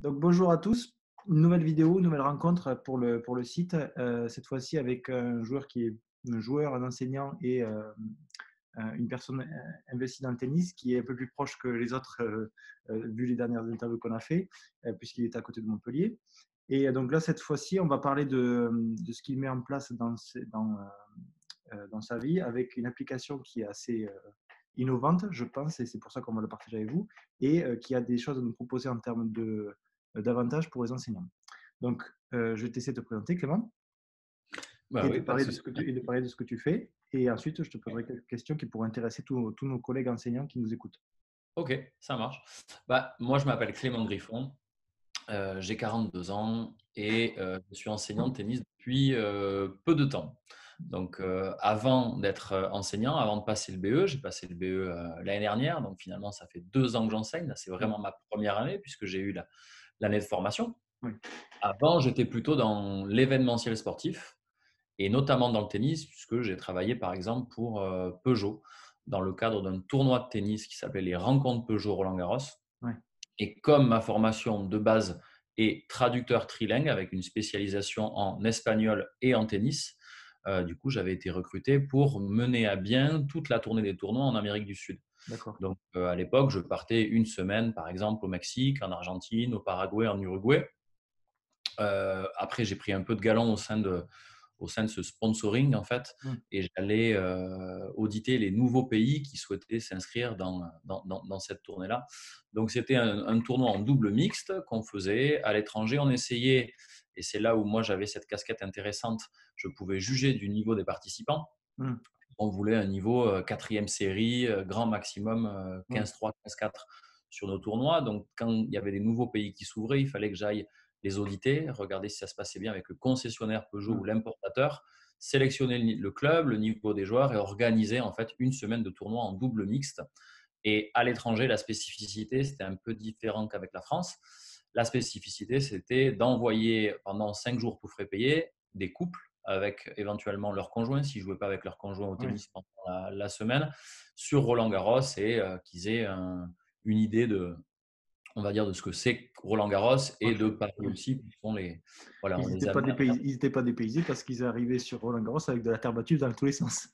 Donc bonjour à tous, une nouvelle vidéo, une nouvelle rencontre pour le site, cette fois-ci avec un joueur qui est un joueur, un enseignant et une personne investie dans le tennis qui est un peu plus proche que les autres vu les dernières interviews qu'on a fait, puisqu'il est à côté de Montpellier. Et donc là, cette fois-ci, on va parler de ce qu'il met en place dans sa vie avec une application qui est assez innovante, je pense, et c'est pour ça qu'on va le partager avec vous, et qui a des choses à nous proposer en termes d'avantages pour les enseignants. Donc, je vais te laisser te présenter, Clément, Bah et de oui, pas de parler de souci. ce que tu fais. Et ensuite, je te poserai quelques questions qui pourraient intéresser tous nos collègues enseignants qui nous écoutent. Ok, ça marche. Moi, je m'appelle Clément Griffon, j'ai 42 ans et je suis enseignant de tennis depuis peu de temps. Donc, avant d'être enseignant, avant de passer le BE, j'ai passé le BE l'année dernière. Donc, finalement, ça fait 2 ans que j'enseigne. Là, c'est Oui, vraiment ma première année puisque j'ai eu l'année de formation. oui, Avant, j'étais plutôt dans l'événementiel sportif et notamment dans le tennis, puisque j'ai travaillé par exemple pour Peugeot dans le cadre d'un tournoi de tennis qui s'appelait les Rencontres Peugeot Roland-Garros. oui, Et comme ma formation de base est traducteur trilingue avec une spécialisation en espagnol et en tennis, du coup, j'avais été recruté pour mener à bien toute la tournée des tournois en Amérique du Sud. d'accord. Donc, à l'époque, je partais une semaine, par exemple, au Mexique, en Argentine, au Paraguay, en Uruguay. Après, j'ai pris un peu de galon au sein de ce sponsoring, en fait, Mm. et j'allais auditer les nouveaux pays qui souhaitaient s'inscrire dans cette tournée-là. Donc, c'était un tournoi en double mixte qu'on faisait à l'étranger. On essayait, et c'est là où moi j'avais cette casquette intéressante, je pouvais juger du niveau des participants. Mm. On voulait un niveau quatrième série, grand maximum Oui, 15-3, 15-4 sur nos tournois. Donc, quand il y avait des nouveaux pays qui s'ouvraient, il fallait que j'aille les auditer, regarder si ça se passait bien avec le concessionnaire Peugeot mm. ou l'importateur, sélectionner le club, le niveau des joueurs et organiser en fait une semaine de tournoi en double mixte. Et à l'étranger, la spécificité, c'était un peu différent qu'avec la France. La spécificité, c'était d'envoyer pendant 5 jours tout frais payés des couples avec éventuellement leur conjoint, s'ils ne jouaient pas avec leur conjoint au Oui. tennis pendant la semaine, sur Roland Garros et qu'ils aient une idée on va dire, de ce que c'est Roland Garros et de Paris Oui. aussi, puisqu'on voilà, Ils on n'étaient les pas amenait à faire. ils étaient pas dépaysés parce qu'ils arrivaient sur Roland-Garros avec de la terre battue dans tous les sens.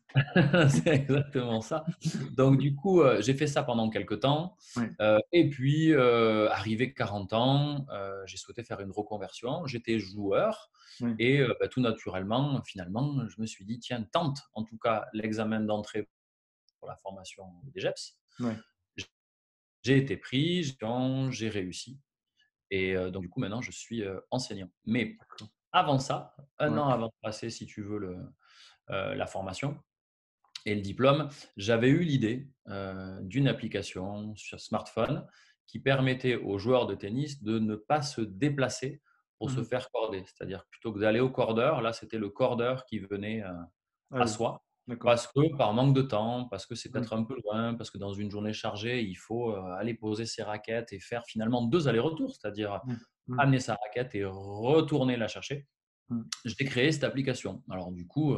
C'est exactement ça. Donc, du coup, j'ai fait ça pendant quelques temps. Oui, Et puis, arrivé 40 ans, j'ai souhaité faire une reconversion. J'étais joueur oui, et tout naturellement, finalement, je me suis dit, tiens, tente en tout cas l'examen d'entrée pour la formation des GEPS. oui. J'ai été pris, j'ai réussi. Et donc, du coup, maintenant, je suis enseignant. Mais D'accord. avant ça, un Ouais. an avant de passer, si tu veux, la formation et le diplôme, j'avais eu l'idée d'une application sur smartphone qui permettait aux joueurs de tennis de ne pas se déplacer pour se Mhm. faire corder. C'est-à-dire que plutôt que d'aller au cordeur, là, c'était le cordeur qui venait Ah à oui, soi. d'accord. Parce que par manque de temps, parce que c'est Oui. peut-être un peu loin, parce que dans une journée chargée, il faut aller poser ses raquettes et faire finalement 2 allers-retours, c'est-à-dire Mm. Mm. amener sa raquette et retourner la chercher. Mm. J'ai créé cette application. Alors du coup,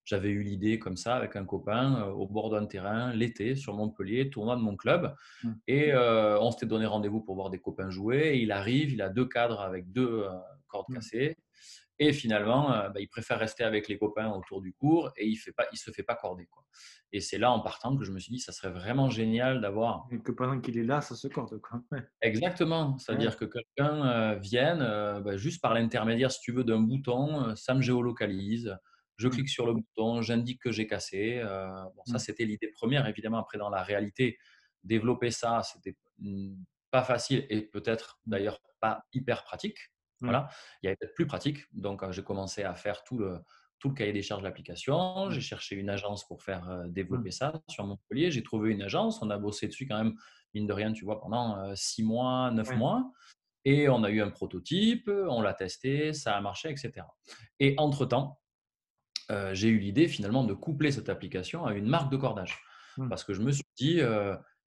j'avais eu l'idée comme ça avec un copain au bord d'un terrain l'été sur Montpellier, tournoi de mon club. Mm. Et on s'était donné rendez-vous pour voir des copains jouer. Et il arrive, il a 2 cadres avec 2 cordes Mm. cassées. Et finalement, il préfère rester avec les copains autour du cours et il se fait pas corder, quoi. Et c'est là, en partant, que je me suis dit, ça serait vraiment génial d'avoir Et que pendant qu'il est là, ça se corde, quoi. Ouais. exactement, Ouais. c'est-à-dire que quelqu'un vienne juste par l'intermédiaire, si tu veux, d'un bouton, ça me géolocalise. Je Mm. clique sur le bouton, j'indique que j'ai cassé. Bon, ça, Mm. c'était l'idée première. Évidemment, après, dans la réalité, développer ça, c'était pas facile et peut-être Mm. d'ailleurs pas hyper pratique. Oui. Voilà, il y avait peut-être plus pratique. Donc, j'ai commencé à faire tout le cahier des charges de l'application. Oui. J'ai cherché une agence pour faire Mm. développer ça sur Montpellier. J'ai trouvé une agence. On a bossé dessus quand même, mine de rien, tu vois, pendant 6 mois, 9 Ouais. mois. Et on a eu un prototype, on l'a testé, ça a marché, etc. Et entre-temps, j'ai eu l'idée finalement de coupler cette application à une marque de cordage. Mm. Parce que je me suis dit,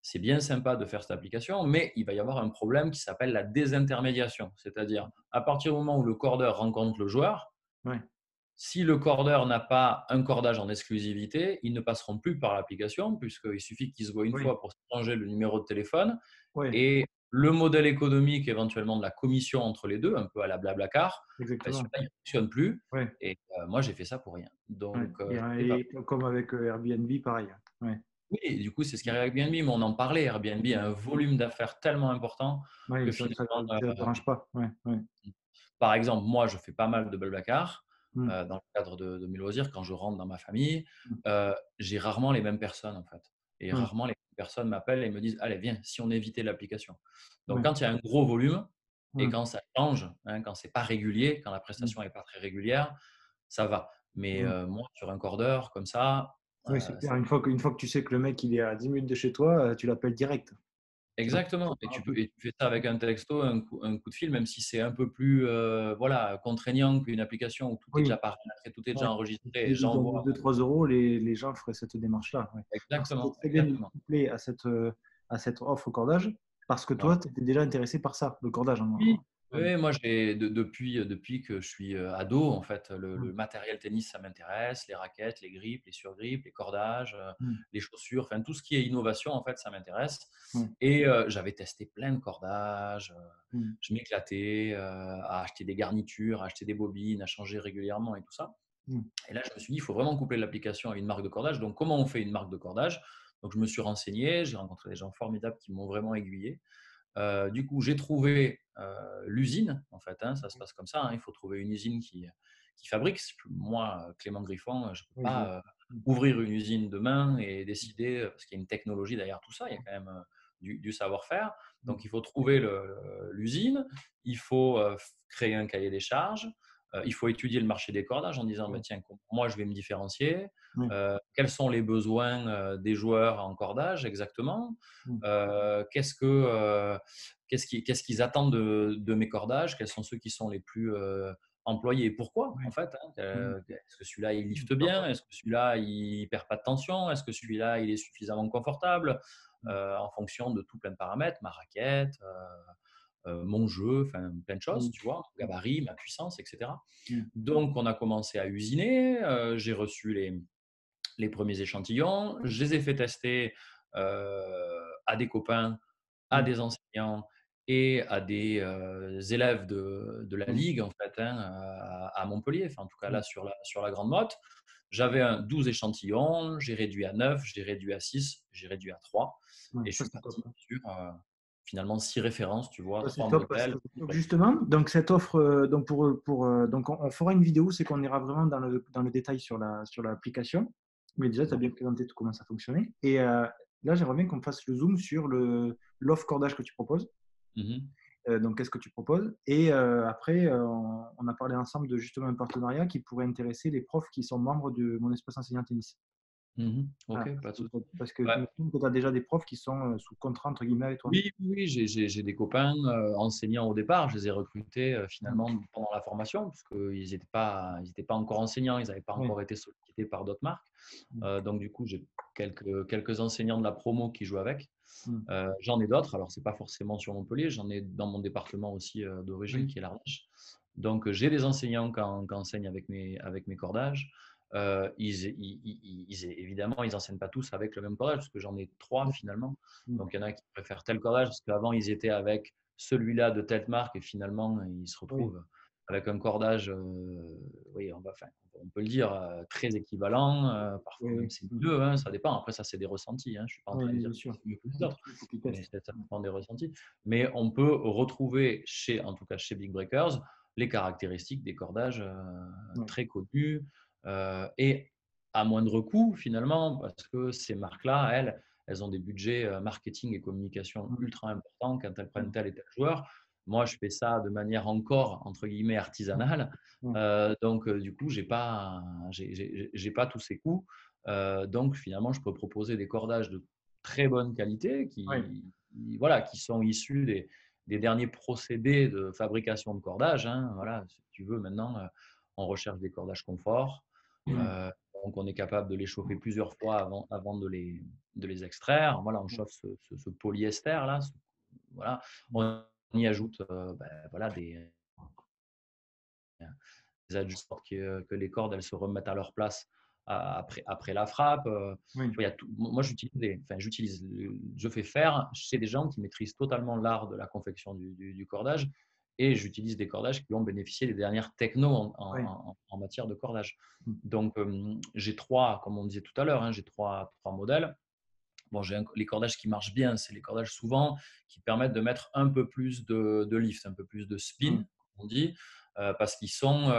c'est bien sympa de faire cette application, mais il va y avoir un problème qui s'appelle la désintermédiation. C'est-à-dire, à partir du moment où le cordeur rencontre le joueur, Ouais. si le cordeur n'a pas un cordage en exclusivité, ils ne passeront plus par l'application, puisqu'il suffit qu'ils se voient une Oui. fois pour changer le numéro de téléphone Oui. et le modèle économique éventuellement de la commission entre les deux, un peu à la Blablacar, ben, exactement. celui-là, il ne fonctionne plus. Ouais, Et moi, j'ai fait ça pour rien. ouais. Donc, je sais pas. Et comme avec Airbnb, pareil. Ouais, Oui, et du coup, c'est ce qui arrive avec Airbnb, mais on en parlait. Airbnb a un volume d'affaires tellement important que ouais, ça finalement, ne dérange pas. Ouais, ouais. par exemple, moi, je fais pas mal de Blablacar Mm, dans le cadre de mes loisirs. Quand je rentre dans ma famille, mm, j'ai rarement les mêmes personnes en fait. Et mm, rarement les mêmes personnes m'appellent et me disent: «Allez, viens, si on évitait l'application». Donc, ouais, quand il y a un gros volume et mm, quand ça change, hein, quand c'est pas régulier, quand la mm, prestation n'est pas très régulière, ça va. Mais mm. moi, sur un cordeur comme ça, Oui, c'est clair. ça Une fois que tu sais que le mec il est à 10 minutes de chez toi, tu l'appelles direct. Tu vas exactement, et pas rappeler. tu fais ça avec un texto, un coup de fil, même si c'est un peu plus, voilà, contraignant qu'une application où tout est déjà Oui, paramètré, tout est ouais. déjà Si enregistré et tu veux gagner j'envoie. 2 3 euros, les gens feraient cette démarche-là. Ouais. Alors, c'était Exactement, très bien de exactement. coupler à cette offre cordage parce que Voilà. toi, tu étais déjà intéressé par ça, le cordage. Oui, Ouais. oui, moi depuis que je suis, ado, en fait, Mm, le matériel tennis, ça m'intéresse, les raquettes, les grippes, les surgrippes, les cordages, mm, les chaussures, enfin tout ce qui est innovation, en fait, ça m'intéresse. ouais, Et j'avais testé plein de cordages, mm, je m'éclatais, à acheter des garnitures, à acheter des bobines, à changer régulièrement et tout ça. mm, Et là, je me suis dit: «Il faut vraiment coupler l'application à une marque de cordage». Donc comment on fait une marque de cordage? Donc je me suis renseigné, j'ai rencontré des gens formidables qui m'ont vraiment aiguillé. Du coup, j'ai trouvé l'usine, en fait, hein, ça se passe comme ça, hein, il faut trouver une usine qui fabrique. Moi, Clément Griffon, je ne peux oui, je vois. pas Mm, ouvrir une usine demain et décider, parce qu'il y a une technologie derrière tout ça, il y a quand même du savoir-faire. mm, Donc, il faut trouver l'usine, il faut créer un cahier des charges, il faut étudier le marché des cordages en disant, bah, ouais, tiens, moi, je vais me différencier. ouais, Quels sont les besoins des joueurs en cordage exactement? mm, Qu'est-ce que qu'est-ce qu'ils attendent de mes cordages? Quels sont ceux qui sont les plus employés et pourquoi, en ouais, fait, hein? mm, Est-ce que celui-là, il mm, lifte bien? Est-ce que celui-là, il perd pas de tension? Est-ce que celui-là, il est suffisamment confortable? mm, En fonction de tout plein de paramètres, ma raquette, mon jeu, enfin plein de choses, mm, tu vois? Mon gabarit, ma puissance, et cetera. mm, Donc on a commencé à usiner, j'ai reçu les premiers échantillons, je les ai fait tester à des copains, à mm, des enseignants et à des élèves de la mm, ligue, en fait, hein, à Montpellier, enfin, en tout cas mm. là sur la Grande Motte. J'avais 12 échantillons, j'ai réduit à 9, j'ai réduit à 6, j'ai réduit à 3 Ouais, et je ça suis c'est top. parti sur finalement 6 références, tu vois, Ça, c'est 3 top parce modèles. que donc justement, donc cette offre, donc on fera une vidéo, c'est qu'on ira vraiment dans le détail sur l'application. Mais déjà, tu as Bon. bien présenté tout comment ça fonctionnait. Et là, j'aimerais bien qu'on fasse le zoom sur l'offre cordage que tu proposes. Mhm. Donc, qu'est-ce que tu proposes? Et après, on a parlé ensemble de justement un partenariat qui pourrait intéresser les profs qui sont membres de mon espace enseignant tennis. Mhm. Voilà, Ok, pas de souci. parce que Ouais. il me semble que tu as déjà des profs qui sont sous contrat entre guillemets avec toi. Oui, oui, j'ai des copains enseignants au départ. Je les ai recrutés Mm. finalement pendant la formation, parce qu'ils ils étaient pas encore enseignants, ils n'avaient pas Oui. encore été sollicités par d'autres marques. Mm. Donc du coup, j'ai quelques enseignants de la promo qui jouent avec. Mm. J'en ai d'autres, alors c'est pas forcément sur Montpellier, j'en ai dans mon département aussi d'origine Oui. qui est l'Ardèche. Donc j'ai des enseignants qui enseignent avec mes cordages. Évidemment, ils enseignent pas tous avec le même cordage, parce que j'en ai trois Mm. finalement. Mm. Donc il y en a qui préfèrent tel cordage, parce qu'avant ils étaient avec celui-là de telle marque, et finalement ils se Oui. retrouvent avec un cordage, oui, enfin, on peut le dire, très équivalent. Parfois Oui, même oui. c'est Mm. mieux, hein, ça dépend. Après ça, c'est des ressentis, hein. Je suis pas en Oui, train de oui, dire bien que sûr. c'est mieux que les Il autres, faut qu'ils mais testent. ça dépend des ressentis. Mais on peut retrouver en tout cas chez Big Breakers, les caractéristiques des cordages Oui. très connus et à moindre coût finalement, parce que ces marques-là, elles ont des budgets marketing et communication Mm. ultra importants quand elles prennent Mm. tel et tel joueur. Moi, je fais ça de manière encore, entre guillemets, artisanale. Mm. Donc, du coup, j'ai pas tous ces coûts. Donc, finalement, je peux proposer des cordages de très bonne qualité Oui. voilà, qui sont issus des derniers procédés de fabrication de cordages, hein. Voilà, si tu veux, maintenant, on recherche des cordages confort. Mm. Euh, donc, on est capable de les chauffer plusieurs fois avant de les extraire. Voilà, on chauffe ce polyester là. Voilà, on y ajoute voilà, des ajustements que les cordes elles se remettent à leur place après la frappe. Oui, Tu vois, il y a tout. Moi, je fais faire chez des gens qui maîtrisent totalement l'art de la confection du cordage, et j'utilise des cordages qui ont bénéficié des dernières technos oui. en matière de cordage. Mm. Donc, j'ai trois, comme on disait tout à l'heure, hein, j'ai trois modèles. Bon, les cordages qui marchent bien, c'est les cordages souvent qui permettent de mettre un peu plus de lift, un peu plus de spin, Mm. comme on dit, parce qu'ils sont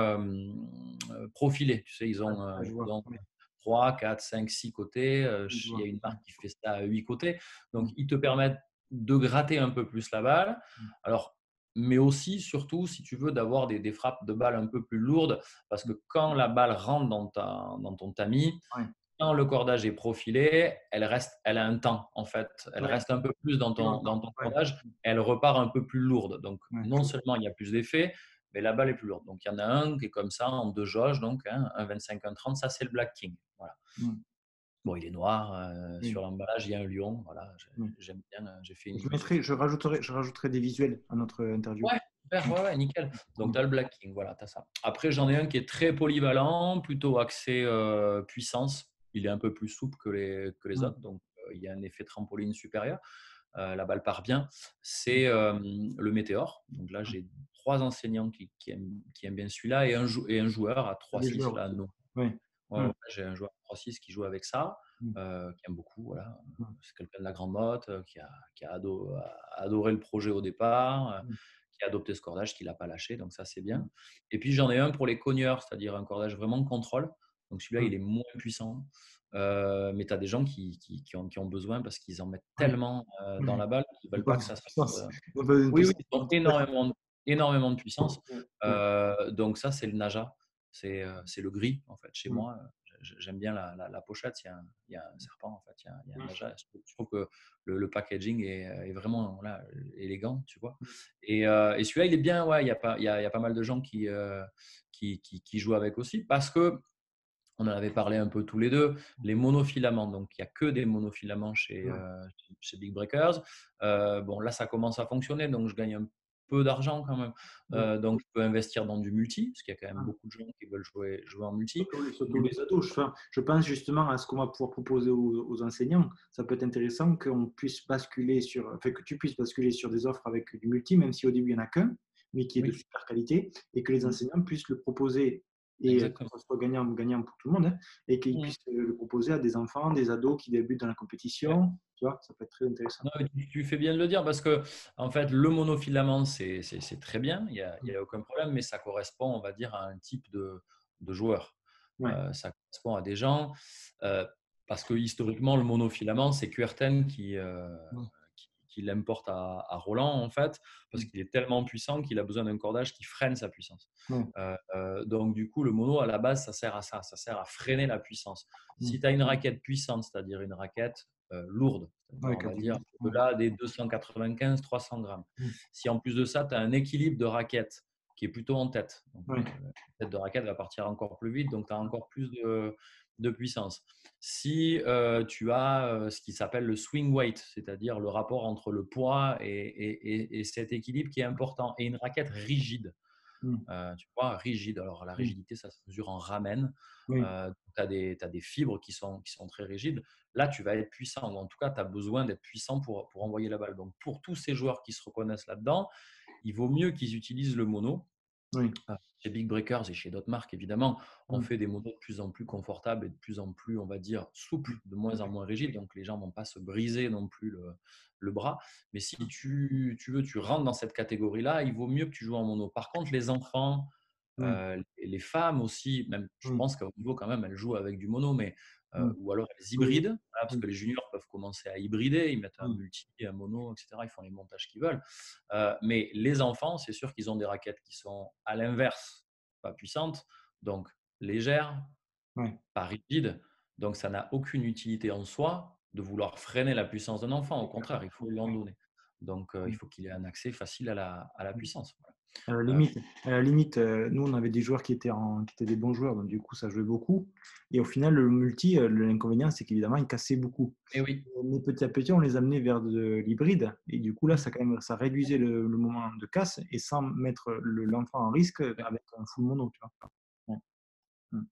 profilés. Tu sais, Ouais, ouais, je ils vois. ont Oui, 3, 4, 5, 6 côtés. oui, je Il y a vois. une Ouais. marque qui fait ça à 8 côtés. Donc, Mm. ils te permettent de gratter un peu plus la balle. Mm. Alors, mais aussi, surtout, si tu veux, d'avoir des frappes de balle un peu plus lourdes, parce que quand la balle rentre dans ton tamis, Ouais. quand le cordage est profilé, elle a un temps en fait. Elle Ouais. reste un peu plus Plus dans longtemps. ton Ouais. cordage. Elle repart un peu plus lourde. Donc Ouais, non seulement il y a plus d'effet, mais la balle est plus lourde. Donc il y en a un qui est comme ça en deux jauges, donc hein, un 25, un 30. Ça c'est le Black King. Voilà. Mm. Bon, il est noir. Oui. Sur l'emballage, il y a un lion. Voilà. Oui. J'aime bien. J'ai fait une Je vidéo. mettrai, je rajouterai des visuels à notre interview. Ouais, super, Mm. ouais, ouais, nickel. Donc, Mm. tu as le Black King, voilà, tu as ça. Après, j'en ai un qui est très polyvalent, plutôt axé puissance. Il est un peu plus souple que les Mm. autres, donc il y a un effet trampoline supérieur. La balle part bien. Mm. C'est le Météor. Donc là, j'ai trois enseignants qui aiment bien celui-là, et un joueur à T'as des 3-6, joueurs là, aussi. non. Oui. Ouais, Mm. ouais, j'ai un joueur 3-6 qui joue avec ça, Mm. qui aime beaucoup. Voilà. Mm. C'est quelqu'un de la grande motte, qui a adoré le projet au départ, Mm. qui a adopté ce cordage, qui ne l'a pas lâché, donc ça c'est bien. Mm. Et puis j'en ai un pour les cogneurs, c'est-à-dire un cordage vraiment contrôle. Donc celui-là, Mm. il est moins puissant. Mais tu as des gens qui ont besoin parce qu'ils en mettent Oui. tellement dans Oui. la balle qu'ils ne Ils ont veulent pas pas que de ça sorte. puissance. Ils ont pas de Oui, oui, puissance. ils ont énormément de puissance. Ouais. Ouais. Donc ça, c'est le Naja. C'est le gris, en fait, chez Mm. moi. J'aime bien la pochette. Il y a un serpent, en fait. Il y a un Mm. Naja. Je trouve que le packaging est vraiment voilà, élégant, tu vois. Mm. Et celui-là, il est bien. Ouais, il y a pas mal de gens qui jouent avec aussi, parce que on en avait parlé un peu tous les deux, les monofilaments. Donc, il n'y a que des monofilaments Ouais. chez Big Breakers. Bon, là, ça commence à fonctionner, donc je gagne un peu d'argent quand même. Ouais. Donc, je peux investir dans du multi, parce qu'il y a quand même Ah. beaucoup de gens qui veulent jouer en multi. Surtout les ados. Je pense justement à ce qu'on va pouvoir proposer aux enseignants. Ça peut être intéressant qu'on puisse basculer que tu puisses basculer sur des offres avec du multi, même si au début il n'y en a qu'un, mais qui est de Oui, super qualité, et que les mm, enseignants puissent le proposer, et que exactement. ce soit gagnant pour tout le monde, hein, et qu'ils Mm. puissent le proposer à des enfants, des ados qui débutent dans la Ouais. compétition. Tu vois, ça peut être très intéressant. Non, mais tu fais bien de le dire, parce que en fait, le monofilament, c'est très bien, il y a aucun problème, mais ça correspond, on va dire, à un type de joueur. Ouais. Ça correspond à des gens, euh, parce que historiquement, le monofilament, c'est Kuerten Ouais. qui l'importe à Roland, en fait, parce Mm. qu'il est tellement puissant qu'il a besoin d'un cordage qui freine sa puissance. Ouais. Donc, du coup, le mono, à la base, ça sert à ça, ça sert à freiner la puissance. Mm. Si tu as une raquette puissante, c'est-à-dire une raquette lourde, c'est-à-dire, Ouais, on quand va tu dire dis. Ouais. au-delà des 295-300 grammes. Mm. Si en plus de ça, tu as un équilibre de raquette qui est plutôt en tête, donc, Ouais. la tête de raquette va partir encore plus vite, donc tu as encore plus de puissance. Si tu as ce qui s'appelle le swing weight, c'est-à-dire le rapport entre le poids et cet équilibre qui est important, et une raquette rigide, Mm. tu vois, rigide. Alors, la Mm. rigidité, ça se mesure en ramen. Oui. Tu as des fibres qui sont très rigides. Là, tu vas être puissant, ou en tout cas, tu as besoin d'être puissant pour envoyer la balle. Donc, pour tous ces joueurs qui se reconnaissent là-dedans, il vaut mieux qu'ils utilisent le mono. Oui. Chez Big Breakers et chez d'autres marques, évidemment, on Mm. fait des monos de plus en plus confortables et de plus en plus, on va dire, souples, Mm. de moins en moins rigides. Donc, les gens ne vont pas se briser non plus le bras. Mais si Mm. tu rentres dans cette catégorie-là, il vaut mieux que tu joues en mono. Par contre, les enfants, Oui. les femmes aussi, même, je Oui. pense qu'au niveau, quand même, elles jouent avec du mono, mais Mm. ou alors elles Oui. hybrident, voilà, parce Oui. que les juniors peuvent commencer à hybrider, ils mettent un Oui. multi, un mono, etc. Ils font les montages qu'ils veulent. Mais les enfants, c'est sûr qu'ils ont des raquettes qui sont à l'inverse, pas puissantes, donc légères, Ouais. pas rigides. Donc ça n'a aucune utilité en soi de vouloir freiner la puissance d'un enfant. Au contraire, il faut lui en Ouais. donner. Donc il Mm. faut qu'il ait un accès facile à la Mm. puissance. À la Voilà. limite, nous, on avait des joueurs qui étaient des bons joueurs, donc du coup, ça jouait beaucoup. Et au final, le multi, l'inconvénient, c'est qu'évidemment, il cassait beaucoup. Et oui, Mais petit à petit, on les amenait vers de l'hybride. Et du coup, là, ça réduisait le moment de casse et sans mettre l'enfant en risque avec un full mono. Tu vois. Ouais. Mm.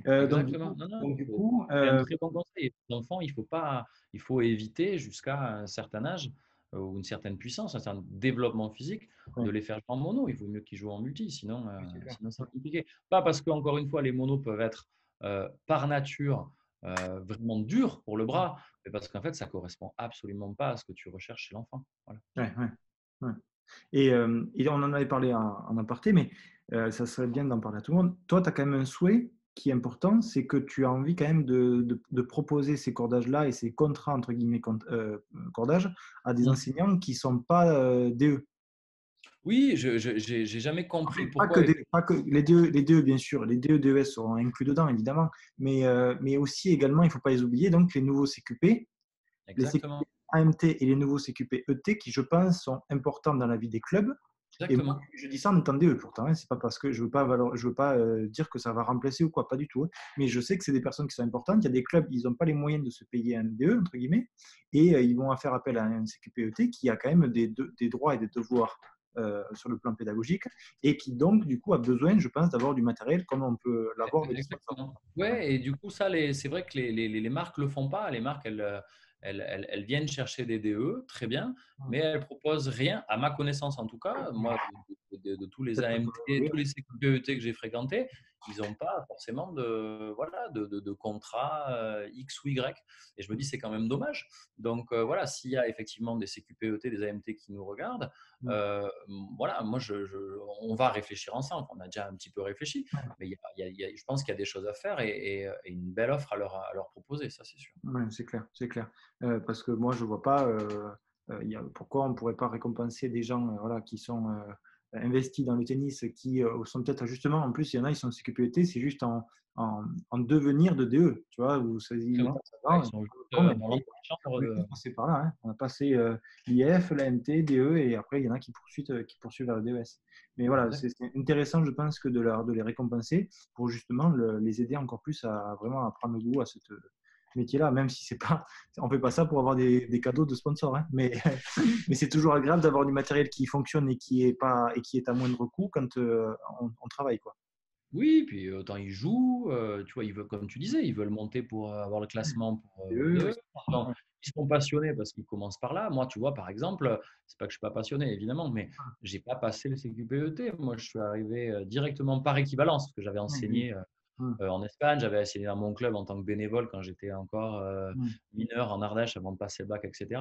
Euh, donc, du Exactement. coup, Non, non, donc, du coup, c'est un très bon conseil. Les enfants, il faut éviter jusqu'à un certain âge ou une certaine puissance, un certain développement physique, de ouais, les faire jouer en mono. Il vaut mieux qu'ils jouent en multi, sinon, oui, c'est clair. sinon c'est compliqué. Pas parce qu'encore une fois, les monos peuvent être par nature vraiment durs pour le bras, mais parce qu'en fait, ça correspond absolument pas à ce que tu recherches chez l'enfant. Voilà. Ouais, ouais, ouais. Et on en avait parlé en aparté, mais ça serait bien d'en parler à tout le monde. Toi, tu as quand même un souhait qui est important, c'est que tu as envie quand même de proposer ces cordages-là et ces contrats, entre guillemets, cordages à des Mm. enseignants qui ne sont pas DE. Oui, j'ai jamais compris Après, pas que, pourquoi. pas que les DE, bien sûr, les DE, DES seront inclus dedans, évidemment, mais aussi également, il ne faut pas les oublier, donc les nouveaux CQP, les CQP Exactement. AMT et les nouveaux CQP ET qui, je pense, sont importants dans la vie des clubs. Et moi, Exactement. je dis ça en étant DE pourtant, hein, c'est pas parce que je veux pas dire que ça va remplacer ou quoi, pas du tout, hein. Mais je sais que c'est des personnes qui sont importantes. Il y a des clubs, ils n'ont pas les moyens de se payer un DE, entre guillemets, et ils vont faire appel à un CQPET qui a quand même des droits et des devoirs sur le plan pédagogique et qui donc, du coup, a besoin, je pense, d'avoir du matériel comme on peut l'avoir avec des sponsors. Exactement. Voilà. Ouais, et du coup, ça, c'est vrai que les marques le font pas. Les marques, elles viennent chercher des DE, très bien, mais elles proposent rien, à ma connaissance en tout cas. Moi, de tous les Peut-être AMT, oui, tous les CQPET que j'ai fréquentés, ils n'ont pas forcément voilà, de contrat X ou Y. Et je me dis, c'est quand même dommage. Donc voilà, s'il y a effectivement des CQPET, des AMT qui nous regardent, oui. euh, voilà, moi, on va réfléchir ensemble. On a déjà un petit peu réfléchi. Mais je pense qu'il y a des choses à faire et une belle offre à leur proposer, ça c'est sûr. Ouais, c'est clair, c'est clair. Parce que moi, je vois pas pourquoi on ne pourrait pas récompenser des gens voilà, qui sont investis dans le tennis, qui sont peut-être justement, en plus, il y en a, ils sont CQPET, c'est juste en devenir de DE, tu vois, où ils Exactement. passent Ouais, avant, ils sont juste comme, dans et l'antichambre on est tous de. passés par là, hein. On a passé l'IF, l'AMT, DE, et après, il y en a qui poursuivent vers le DES. Mais voilà, Exact. c'est intéressant, je pense, que de les récompenser pour justement les aider encore plus à vraiment à prendre goût à cette métier-là, même si c'est pas, on fait pas ça pour avoir des cadeaux de sponsors, hein, mais, mais c'est toujours agréable d'avoir du matériel qui fonctionne et qui est à moindre coût quand on travaille, quoi. Oui, puis autant ils jouent, tu vois, ils veulent, comme tu disais, ils veulent monter pour avoir le classement pour Et le eux DE. aussi. Autant Ouais. ils sont passionnés parce qu'ils commencent par là. Moi, tu vois, par exemple, c'est pas que je suis pas passionné, évidemment, mais j'ai pas passé le CQPET. Moi, je suis arrivé directement par équivalence, parce que j'avais Oui, oui. enseigné Hum, en Espagne. J'avais essayé dans mon club en tant que bénévole quand j'étais encore hum, mineur en Ardèche avant de passer le bac, etc.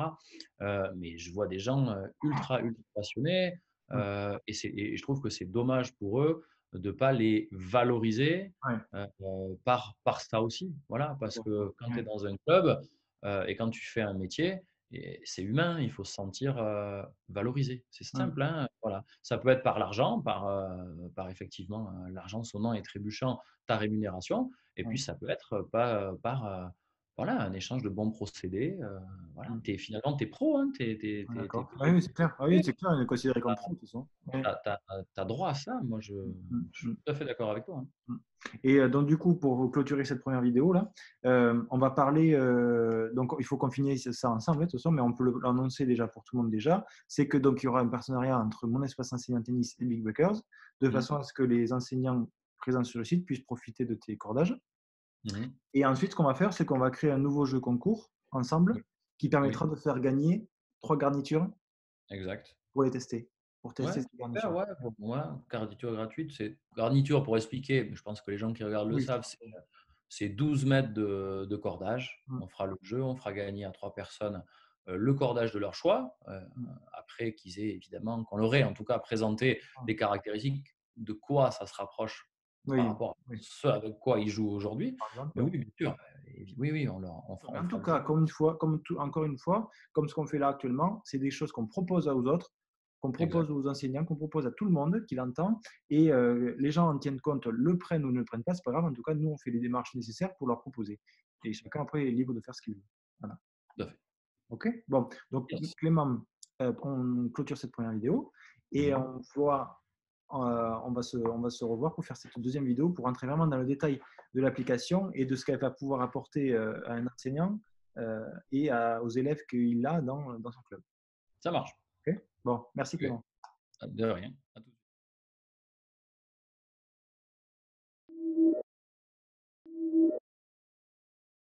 Mais je vois des gens ultra, ultra passionnés hum. et je trouve que c'est dommage pour eux de ne pas les valoriser Ouais, par ça aussi. Voilà, parce que quand tu es ouais, dans un club et quand tu fais un métier, et c'est humain, il faut se sentir valorisé. C'est hum, simple, hein, voilà. Ça peut être par l'argent, par effectivement l'argent sonnant et trébuchant, ta rémunération, et puis ouais, ça peut être par voilà, un échange de bons procédés. Voilà. hum. Finalement, tu es pro, hein, tu Ouais, es, d'accord. Ah oui, c'est clair. Ah oui, c'est clair, on est considéré tu comme pro, de toute façon. Ouais. as droit à ça. Moi, Hum, je suis hum, tout à fait d'accord avec toi, hein. hum. Et donc, du coup, pour clôturer cette première vidéo là, on va parler. Donc, il faut qu'on finisse ça ensemble, de toute façon, mais on peut l'annoncer déjà pour tout le monde déjà. C'est que donc il y aura un partenariat entre Mon Espace Enseignant Tennis et Big Breakers, de Mhm. façon à ce que les enseignants présents sur le site puissent profiter de tes cordages. Mhm. Et ensuite, ce qu'on va faire, c'est qu'on va créer un nouveau jeu concours ensemble Oui, qui oui, permettra de faire gagner 3 garnitures exact. pour les tester, pour Ouais, tester ces super, garnitures. ouais, pour moi, garniture gratuite, c'est garniture pour expliquer, mais je pense que les gens qui regardent le Oui, savent, c'est 12 mètres de cordage. mm, On fera le jeu, on fera gagner à 3 personnes le cordage de leur choix. mm, Après qu'ils aient évidemment, qu'on leur ait en tout cas présenté mm. les caractéristiques de quoi ça se rapproche par Oui, rapport à oui, ce avec quoi ils jouent aujourd'hui. par exemple. Mais Ouais. oui, bien sûr, oui, oui, Mais on en fera tout le cas, jeu. comme une fois, encore une fois, comme ce qu'on fait là actuellement, c'est des choses qu'on propose aux autres, qu'on propose Exact. aux enseignants, qu'on propose à tout le monde qui l'entend. Et les gens en tiennent compte, le prennent ou ne le prennent pas, c'est pas grave. En tout cas, nous, on fait les démarches nécessaires pour leur proposer. Et chacun après est libre de faire ce qu'il veut. Voilà. Tout à fait. OK? Bon, donc Yes. Clément, on clôture cette première vidéo et Mhm. on va se revoir pour faire cette deuxième vidéo pour entrer vraiment dans le détail de l'application et de ce qu'elle va pouvoir apporter à un enseignant aux élèves qu'il a dans son club. Ça marche. OK? Bon, merci Ok. Clément. De rien. À tout de suite.